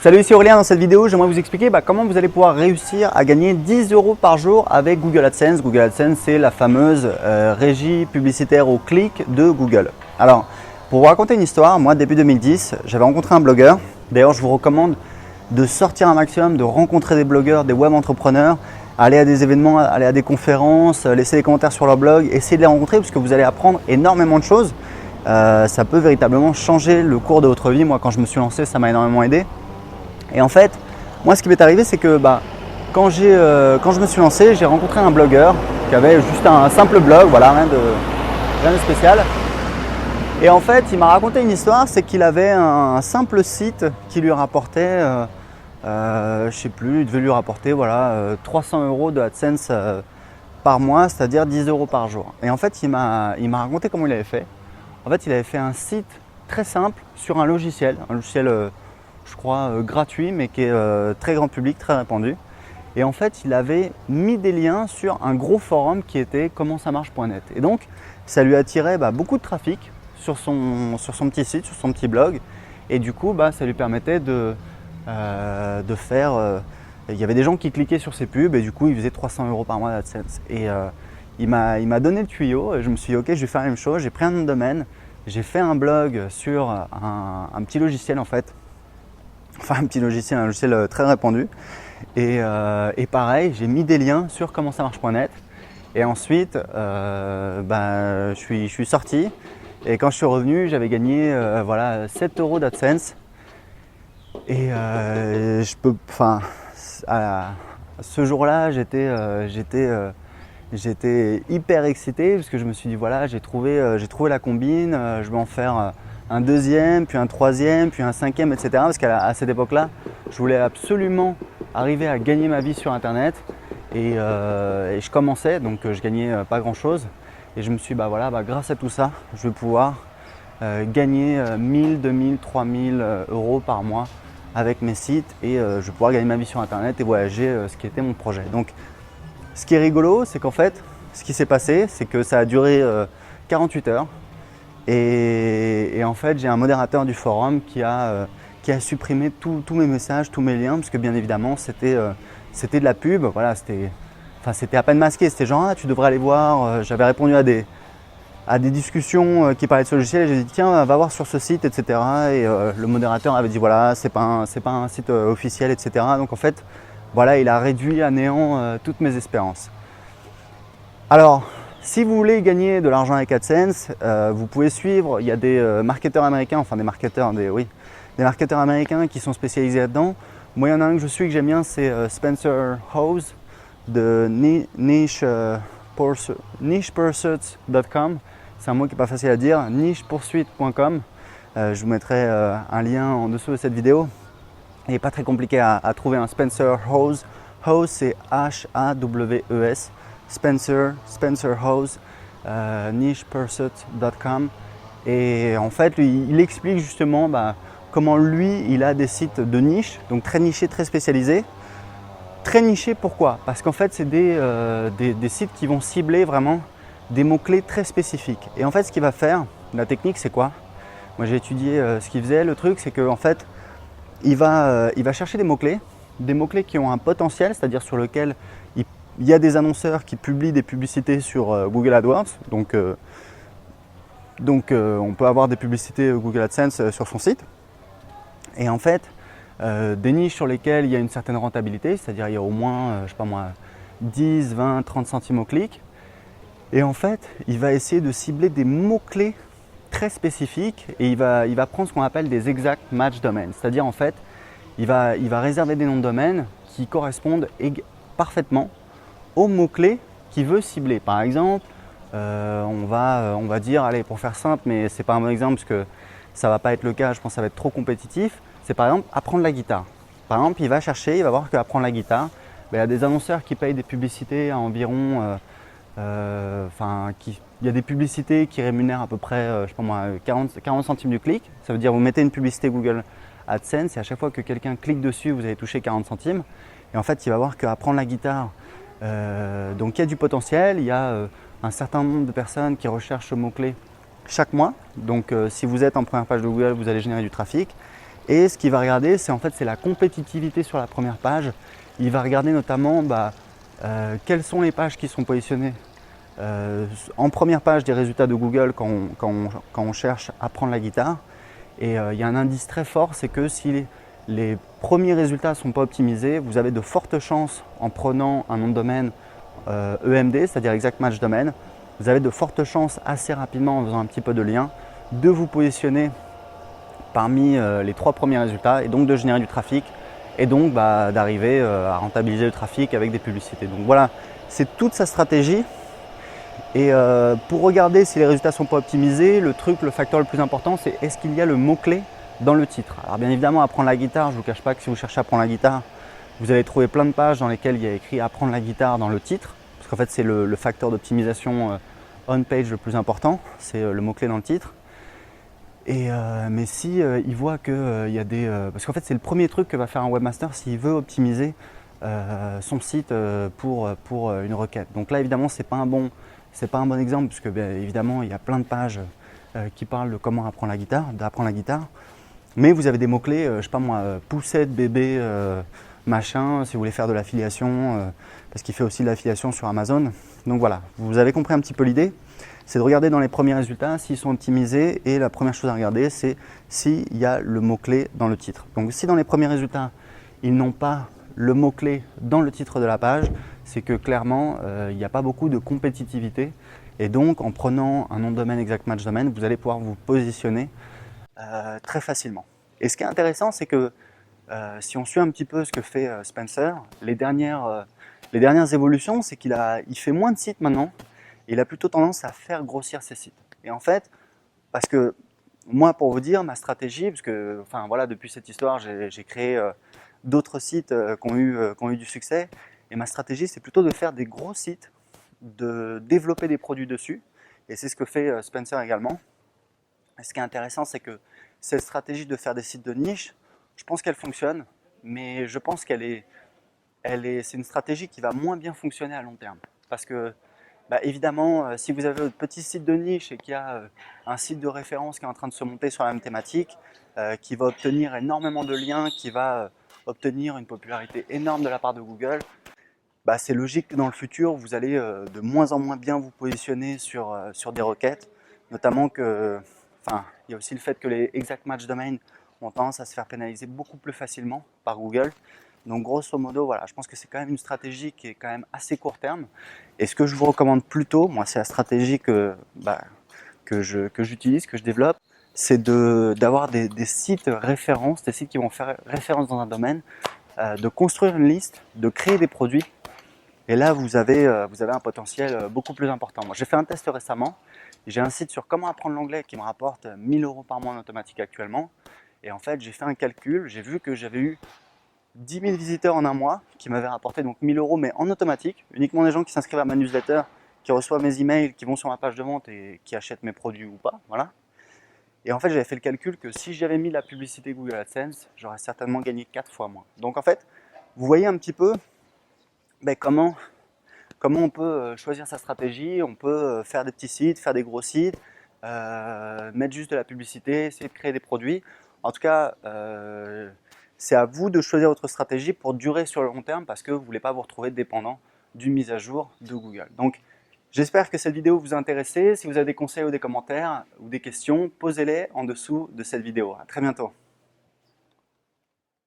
Salut, ici Aurélien. Dans cette vidéo, j'aimerais vous expliquer comment vous allez pouvoir réussir à gagner 10 € par jour avec Google AdSense. Google AdSense, c'est la fameuse régie publicitaire au clic de Google. Alors, pour vous raconter une histoire, moi, début 2010, j'avais rencontré un blogueur. D'ailleurs, je vous recommande de sortir un maximum, de rencontrer des blogueurs, des web entrepreneurs, aller à des événements, aller à des conférences, laisser des commentaires sur leur blog, essayer de les rencontrer parce que vous allez apprendre énormément de choses. Ça peut véritablement changer le cours de votre vie. Moi, quand je me suis lancé, ça m'a énormément aidé. Et en fait, moi, ce qui m'est arrivé, c'est que quand je me suis lancé, j'ai rencontré un blogueur qui avait juste un simple blog, voilà, rien de spécial. Et en fait, il m'a raconté une histoire, c'est qu'il avait un simple site qui lui rapportait, je sais plus, il devait lui rapporter 300 € de AdSense par mois, c'est-à-dire 10 € par jour. Et en fait, il m'a raconté comment il avait fait. En fait, il avait fait un site très simple sur un logiciel je crois gratuit, mais qui est très grand public, très répandu. Et en fait, il avait mis des liens sur un gros forum qui était commenttsamarche.net. Et donc, ça lui attirait beaucoup de trafic sur son petit site, sur son petit blog. Et du coup, ça lui permettait de faire… il y avait des gens qui cliquaient sur ses pubs et du coup, il faisait 300 € par mois d'AdSense. Et il m'a donné le tuyau et je me suis dit, ok, je vais faire la même chose. J'ai pris un nom de domaine, j'ai fait un blog sur un petit logiciel en fait. Enfin, un logiciel très répandu. Et pareil, j'ai mis des liens sur commenttsamarche.net. Et ensuite, je suis sorti. Et quand je suis revenu, j'avais gagné 7 € d'AdSense. Et ce jour-là, j'étais hyper excité parce que je me suis dit j'ai trouvé la combine, je vais en faire un deuxième, puis un troisième, puis un cinquième, etc. Parce qu'à cette époque-là, je voulais absolument arriver à gagner ma vie sur Internet et je commençais, donc je gagnais pas grand-chose. Et je me suis dit, grâce à tout ça, je vais pouvoir gagner 1000, 2000, 3000 € par mois avec mes sites et je vais pouvoir gagner ma vie sur Internet et voyager, ce qui était mon projet. Donc, ce qui est rigolo, c'est qu'en fait, ce qui s'est passé, c'est que ça a duré 48 heures. Et en fait, j'ai un modérateur du forum qui a supprimé tous mes messages, tous mes liens, parce que bien évidemment, c'était de la pub. Voilà, c'était à peine masqué. C'était genre, tu devrais aller voir. J'avais répondu à des discussions qui parlaient de ce logiciel. Et j'ai dit, tiens, va voir sur ce site, etc. Et le modérateur avait dit, c'est pas un site officiel, etc. Donc en fait, il a réduit à néant toutes mes espérances. Alors, si vous voulez gagner de l'argent avec AdSense, vous pouvez suivre, il y a des marketeurs américains, des marketeurs américains qui sont spécialisés là-dedans. Moi, il y en a un que je suis, que j'aime bien, c'est Spencer Hawes de nichepursuits.com. C'est un mot qui n'est pas facile à dire, nichepursuit.com. Je vous mettrai un lien en dessous de cette vidéo. Il n'est pas très compliqué à trouver un Spencer Hawes. Hawes, c'est H-A-W-E-S. Spencer Hawes, nichepursuit.com. Et en fait, il explique justement comment lui, il a des sites de niche, donc très nichés, très spécialisés. Très nichés, pourquoi? Parce qu'en fait, c'est des sites qui vont cibler vraiment des mots-clés très spécifiques. Et en fait, ce qu'il va faire, la technique, c'est quoi? Moi, j'ai étudié ce qu'il faisait. Le truc, c'est qu'en fait, il va chercher des mots-clés qui ont un potentiel, c'est-à-dire sur lequel il y a des annonceurs qui publient des publicités sur Google AdWords. Donc, on peut avoir des publicités Google AdSense sur son site. Et en fait, des niches sur lesquelles il y a une certaine rentabilité, c'est-à-dire il y a au moins, 10, 20, 30 centimes au clic. Et en fait, il va essayer de cibler des mots-clés très spécifiques et il va prendre ce qu'on appelle des exact match domains. C'est-à-dire en fait, il va réserver des noms de domaines qui correspondent parfaitement aux mots-clés qu'il veut cibler. Par exemple, on va dire, allez, pour faire simple, mais ce n'est pas un bon exemple parce que ça ne va pas être le cas, je pense que ça va être trop compétitif, c'est par exemple apprendre la guitare. Par exemple, il va voir qu'apprendre la guitare, il y a des annonceurs qui payent des publicités à environ, il y a des publicités qui rémunèrent à peu près 40 centimes du clic. Ça veut dire que vous mettez une publicité Google AdSense et à chaque fois que quelqu'un clique dessus, vous allez toucher 40 centimes. Et en fait, il va voir qu'apprendre la guitare, donc il y a du potentiel, il y a un certain nombre de personnes qui recherchent ce mot-clé chaque mois. Donc si vous êtes en première page de Google, vous allez générer du trafic. Et ce qu'il va regarder, c'est en fait c'est la compétitivité sur la première page. Il va regarder notamment quelles sont les pages qui sont positionnées en première page des résultats de Google quand on cherche à apprendre la guitare. Et il y a un indice très fort, c'est que si les premiers résultats ne sont pas optimisés, vous avez de fortes chances en prenant un nom de domaine EMD, c'est-à-dire Exact Match Domain, vous avez de fortes chances assez rapidement en faisant un petit peu de lien de vous positionner parmi les 3 premiers résultats et donc de générer du trafic et donc d'arriver à rentabiliser le trafic avec des publicités. Donc voilà, c'est toute sa stratégie. Et pour regarder si les résultats ne sont pas optimisés, le facteur le plus important, c'est est-ce qu'il y a le mot-clé dans le titre. Alors bien évidemment, apprendre la guitare, je ne vous cache pas que si vous cherchez à apprendre la guitare, vous allez trouver plein de pages dans lesquelles il y a écrit apprendre la guitare dans le titre, parce qu'en fait c'est le facteur d'optimisation on-page le plus important, c'est le mot-clé dans le titre. Et mais si il voit que il y a des... parce qu'en fait c'est le premier truc que va faire un webmaster s'il veut optimiser son site pour une requête. Donc là évidemment c'est pas un bon exemple, puisque bien évidemment il y a plein de pages qui parlent de comment apprendre la guitare, d'apprendre la guitare. Mais vous avez des mots-clés, je sais pas moi, poussette, bébé, machin, si vous voulez faire de l'affiliation, parce qu'il fait aussi de l'affiliation sur Amazon. Donc voilà, vous avez compris un petit peu l'idée. C'est de regarder dans les premiers résultats s'ils sont optimisés, et la première chose à regarder, c'est s'il y a le mot-clé dans le titre. Donc si dans les premiers résultats, ils n'ont pas le mot-clé dans le titre de la page, c'est que clairement, il n'y a pas beaucoup de compétitivité. Et donc, en prenant un nom de domaine Exact Match Domain, vous allez pouvoir vous positionner très facilement. Et ce qui est intéressant, c'est que si on suit un petit peu ce que fait Spencer, les dernières évolutions, c'est qu'il fait moins de sites maintenant. Et il a plutôt tendance à faire grossir ses sites. Et en fait, parce que moi, pour vous dire, ma stratégie, parce que enfin, voilà, depuis cette histoire, j'ai créé d'autres sites qui ont eu du succès. Et ma stratégie, c'est plutôt de faire des gros sites, de développer des produits dessus. Et c'est ce que fait Spencer également. Et ce qui est intéressant, c'est que cette stratégie de faire des sites de niche, je pense qu'elle fonctionne, mais je pense c'est une stratégie qui va moins bien fonctionner à long terme. Parce que, évidemment, si vous avez votre petit site de niche et qu'il y a un site de référence qui est en train de se monter sur la même thématique, qui va obtenir énormément de liens, qui va obtenir une popularité énorme de la part de Google, c'est logique que dans le futur, vous allez de moins en moins bien vous positionner sur des requêtes, notamment que, il y a aussi le fait que les Exact Match Domain ont tendance à se faire pénaliser beaucoup plus facilement par Google. Donc grosso modo, voilà, je pense que c'est quand même une stratégie qui est quand même assez court terme. Et ce que je vous recommande plutôt, moi c'est la stratégie que j'utilise, que je développe, c'est d'avoir des sites références, des sites qui vont faire référence dans un domaine, de construire une liste, de créer des produits. Et là, vous avez un potentiel beaucoup plus important. Moi, j'ai fait un test récemment. J'ai un site sur comment apprendre l'anglais qui me rapporte 1000 € par mois en automatique actuellement. Et en fait, j'ai fait un calcul. J'ai vu que j'avais eu 10 000 visiteurs en un mois qui m'avaient rapporté donc 1000 €, mais en automatique. Uniquement des gens qui s'inscrivent à ma newsletter, qui reçoivent mes emails, qui vont sur ma page de vente et qui achètent mes produits ou pas. Voilà. Et en fait, j'avais fait le calcul que si j'avais mis la publicité Google AdSense, j'aurais certainement gagné 4 fois moins. Donc en fait, vous voyez un petit peu comment on peut choisir sa stratégie. On peut faire des petits sites, faire des gros sites, mettre juste de la publicité, essayer de créer des produits. En tout cas, c'est à vous de choisir votre stratégie pour durer sur le long terme, parce que vous ne voulez pas vous retrouver dépendant d'une mise à jour de Google. Donc, j'espère que cette vidéo vous a intéressé. Si vous avez des conseils ou des commentaires ou des questions, posez-les en dessous de cette vidéo. À très bientôt.